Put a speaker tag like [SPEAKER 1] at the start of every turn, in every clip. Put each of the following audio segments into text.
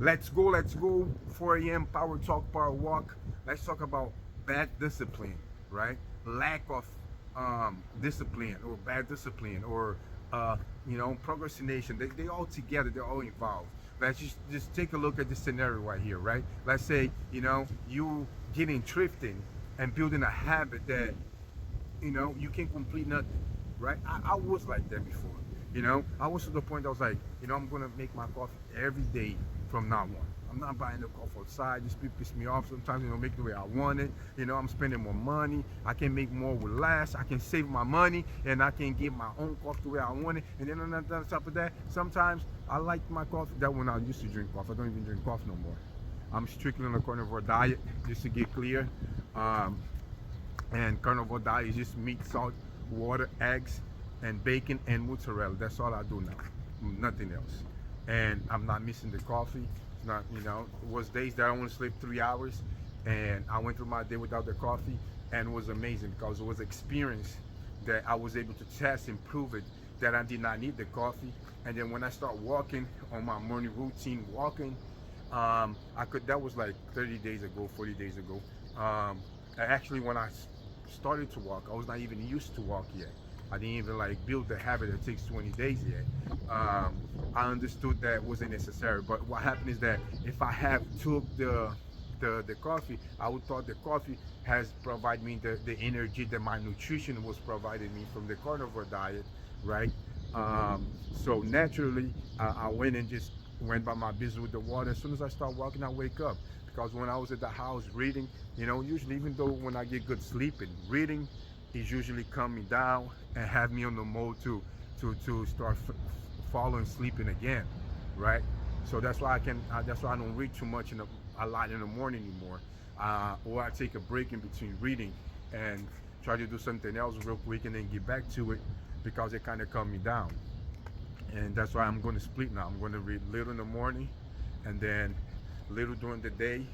[SPEAKER 1] Let's go. 4 a.m. Power talk, power walk. Let's talk about bad discipline, right? Lack of discipline or bad discipline or procrastination. They all together. They're all involved. Let's just take a look at this scenario right here, right? Let's say you getting thrifting and building a habit that you can complete nothing, right? I was like that before. I was to the point I was like, I'm gonna make my coffee every day from now on. I'm not buying the coffee outside. This piss me off sometimes. Make it the way I want it. I'm spending more money. I can make more with less. I can save my money, and I can get my own coffee the way I want it. And then on top of that, sometimes I like my coffee. That when I used to drink coffee, I don't even drink coffee no more. I'm strictly on a carnivore diet, just to get clear. Um, and carnivore diet is just meat, salt, water, eggs, and bacon and mozzarella. That's all I do now, nothing else. And I'm not missing the coffee. It's not, it was days that I only slept 3 hours, and I went through my day without the coffee, and it was amazing because it was experience that I was able to test and prove it that I did not need the coffee. And then when I start walking on my morning routine, walking, I could. That was like 30 days ago, 40 days ago. Actually, when I started to walk, I was not even used to walk yet. I didn't even like build the habit that takes 20 days yet. I understood that wasn't necessary. But what happened is that if I have took the coffee, I would thought the coffee has provided me the energy that my nutrition was providing me from the carnivore diet, right? So naturally, I went and just went by my business with the water. As soon as I start walking, I wake up. Because when I was at the house reading, usually even though when I get good sleeping, reading is usually calm me down and have me on the mode to start falling sleeping again, right? So that's why that's why I don't read too much a lot in the morning anymore, or I take a break in between reading and try to do something else real quick and then get back to it because it kind of calm me down. And that's why I'm going to split now. I'm going to read little in the morning, and then little during the day,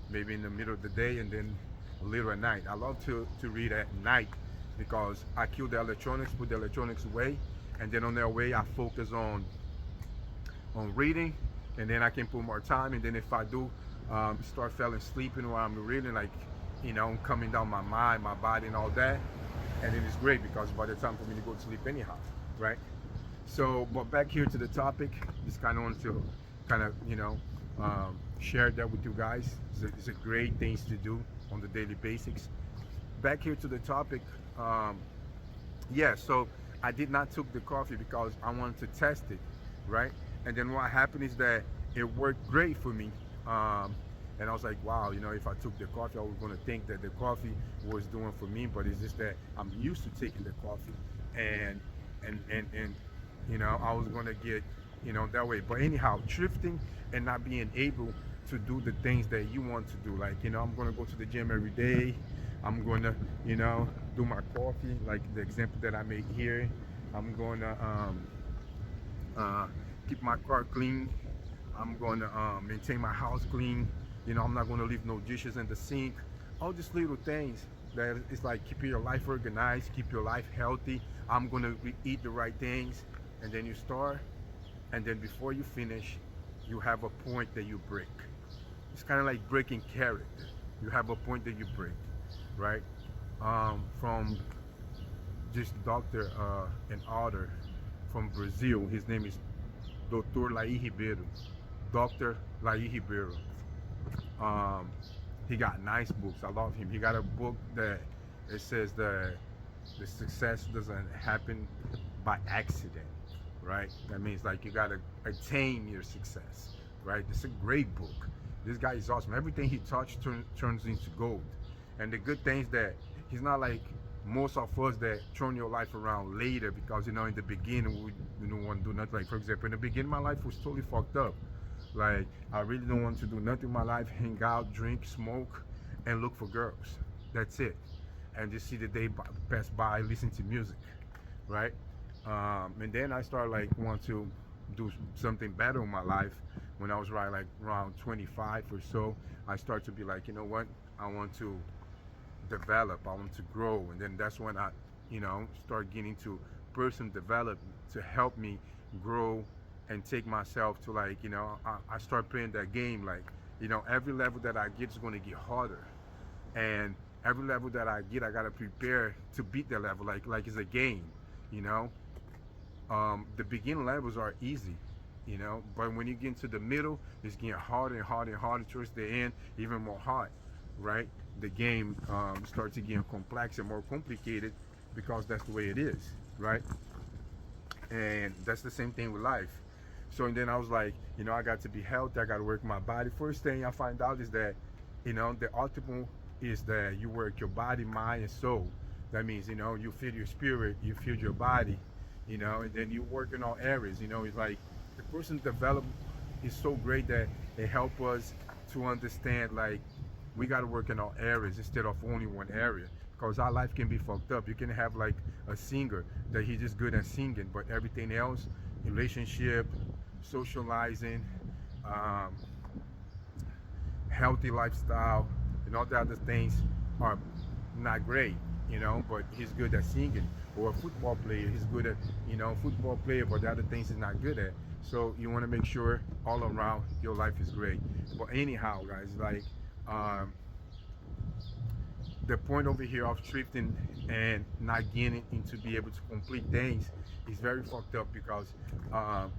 [SPEAKER 1] maybe in the middle of the day, and then a little at night. I love to read at night because I kill the electronics, put the electronics away, and then on their way I focus on reading, and then I can put more time. And then if I do start falling sleeping while I'm reading, like coming down my mind, my body, and all that, and it is great because by the time for me to go to sleep anyhow, right? So, but back here to the topic, just kind of want to kind of share that with you guys. It's a great things to do on the daily basics. Back here to the topic, yeah. So I did not took the coffee because I wanted to test it, right? And then what happened is that it worked great for me. And I was like, wow, if I took the coffee, I was going to think that the coffee was doing for me, but it's just that I'm used to taking the coffee, and and I was going to get that way. But anyhow, thrifting and not being able to do the things that you want to do, like I'm going to go to the gym every day. I'm going to do my coffee, like the example that I made here. I'm going to keep my car clean. I'm going to maintain my house clean. I'm not going to leave no dishes in the sink. All these little things that it's like keeping your life organized, keep your life healthy. I'm going to eat the right things, and then you start, and then before you finish, you have a point that you break. It's kind of like breaking character. You have a point that you break, right? From this doctor and author from Brazil. His name is Dr. Lai Ribeiro. Dr. Lai Ribeiro. Um, he got nice books. I love him. He got a book that it says that the success doesn't happen by accident, right? That means like you gotta attain your success, right? It's a great book. This guy is awesome. Everything he touched turns into gold. And the good thing is that he's not like most of us that turn your life around later because in the beginning we don't want to do nothing. Like for example, in the beginning my life was totally fucked up. Like I really don't want to do nothing in my life, hang out, drink, smoke, and look for girls. That's it. And just see the day pass by, listen to music, right? And then I started like want to do something better in my life. When I was like around 25 or so, I started to be like, you know what? I want to develop. I want to grow, and then that's when I, start getting to person development to help me grow and take myself to, like, I start playing that game, like, every level that I get is going to get harder, and every level that I get, I gotta prepare to beat that level, like it's a game, you know. The beginning levels are easy, but when you get into the middle, it's getting harder and harder and harder. Towards the end, even more hard, right? The game starts to get complex and more complicated because that's the way it is, right? And that's the same thing with life. So, and then I was like, I got to be healthy. I got to work my body. First thing I find out is that, the ultimate is that you work your body, mind, and soul. That means, you feed your spirit, you feed your body, and then you work in all areas. It's like the personal development is so great that it helps us to understand, like, we got to work in all areas instead of only one area, because our life can be fucked up. You can have like a singer that he's just good at singing, but everything else, relationship, socializing, um, healthy lifestyle, and all the other things are not great, but he's good at singing. Or a football player, he's good at, football player, but the other things he's not good at. So you want to make sure all around your life is great. But anyhow, guys, like, um, the point over here of thrifting and not getting into be able to complete things is very fucked up, because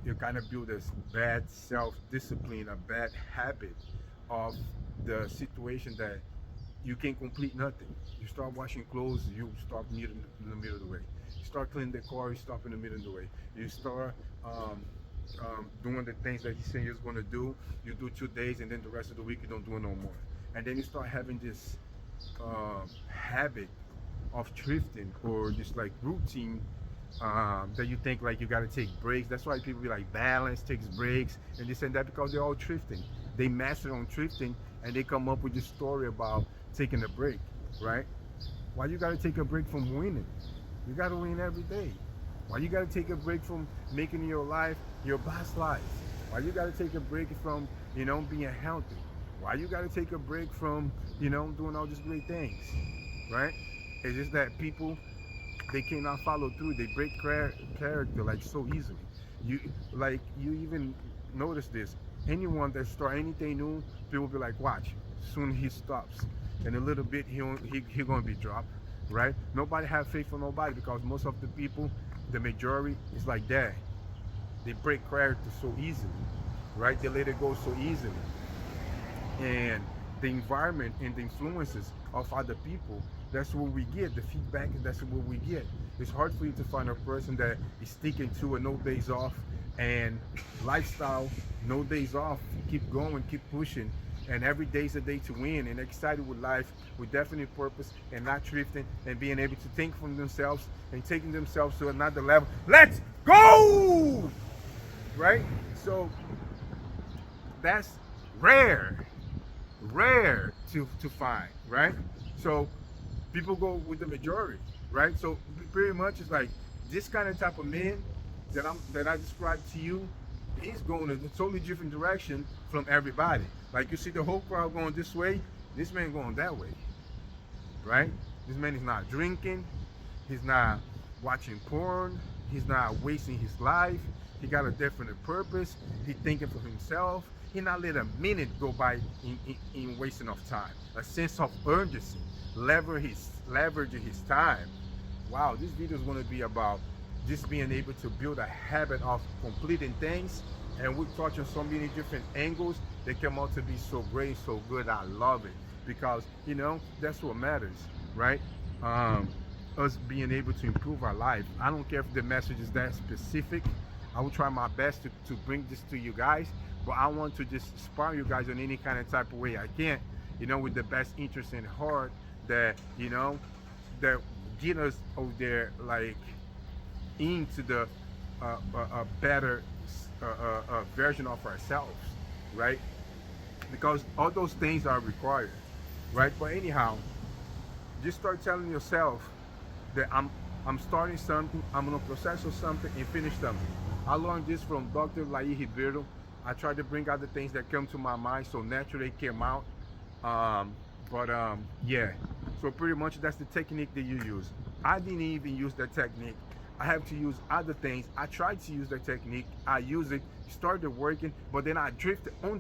[SPEAKER 1] you kind of build this bad self-discipline, a bad habit of the situation that you can't complete nothing. You start washing clothes, you stop in the middle of the way. You start cleaning the car, you stop in the middle of the way. You start doing the things that you say you're going to do. You do 2 days, and then the rest of the week you don't do it no more. And then you start having this habit of thrifting, or just like routine, that you think like you got to take breaks. That's why people be like, balance takes breaks and this and that, because they're all thrifting. They master on thrifting, and they come up with this story about taking a break, right? Why you got to take a break from winning? You got to win every day. Why you got to take a break from making your life your best life? Why you got to take a break from, being healthy? Why you got to take a break from, doing all these great things, right? It's just that people, they cannot follow through. They break character like so easily. You even notice this. Anyone that start anything new, people be like, watch, soon he stops. In a little bit, he gonna be dropped, right? Nobody have faith for nobody, because most of the people, the majority, is like that. They break character so easily, right? They let it go so easily. And the environment and the influences of other people, that's what we get. The feedback, that's what we get. It's hard for you to find a person that is sticking to a no days off and lifestyle, no days off, keep going, keep pushing, and every day's a day to win, and excited with life, with definite purpose, and not drifting, and being able to think from themselves and taking themselves to another level. Let's go! Right? So that's rare to find, right? So people go with the majority, right? So pretty much it's like this kind of type of man that I described to you, he's going in a totally different direction from everybody. Like, you see the whole crowd going this way, this man going that way, right? This man is not drinking, he's not watching porn, he's not wasting his life. He got a definite purpose. He's thinking for himself. He not let a minute go by in wasting of time. A sense of urgency, leveraging his time. Wow, this video is going to be about just being able to build a habit of completing things, and we touch on so many different angles that come out to be so great, so good. I love it, because that's what matters, right? Us being able to improve our life. I don't care if the message is that specific. I will try my best to bring this to you guys, but I want to just inspire you guys in any kind of type of way I can, with the best interest in heart, that that get us over there, like, into the a better version of ourselves, right? Because all those things are required, right? But anyhow, just start telling yourself that I'm starting something, I'm gonna process something and finish something. I learned this from Dr. Lai Ribeiro. I try to bring out the things that come to my mind so naturally it came out. Yeah, so pretty much that's the technique that you use. I didn't even use that technique. I have to use other things. I tried to use the technique. I use it, started working, but then I drifted on the